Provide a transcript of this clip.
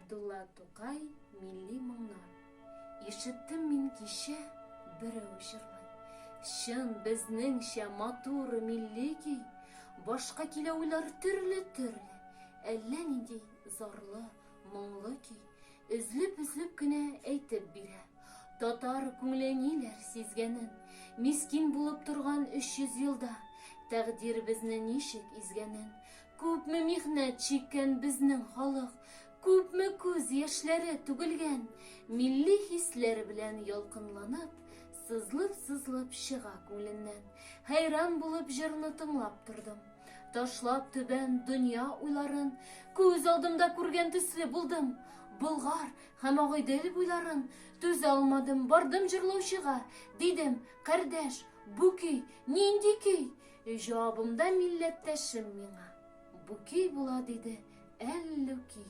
Абдулла Тукай милли моңнар. Ишеттем мин кичә берәү җырлый. Шын безнеңчә матур милли көй. Башка килә уйлар төрле-төрле. Әллә нинди зарлы, моңлы көй. Үзлеп кенә әйтеп бирә. Татар күңеле ниләр сизгәнен. Мискин булып торган 300 елда. Тәкъдир безне ничек изгәнен. Күпме михнәт чиккән безнең халык. Күпме күз яшьләре түгелгән. Милли хисләр белән ялкынланып, сызлып чыга күңленнән. Хайран булып җырны тыңлап тордым. Ташлап түбән дөнья уйларын, күз алдымда күргән төсле булдым. Болгар һәм Агыйдел буйларын түзә алмадым, бардым җырлаучыга. Дидем, кардәш, бу көй нинди көй? Җавабымда милләттәшем миңа. Бу көй була диде, әллүки.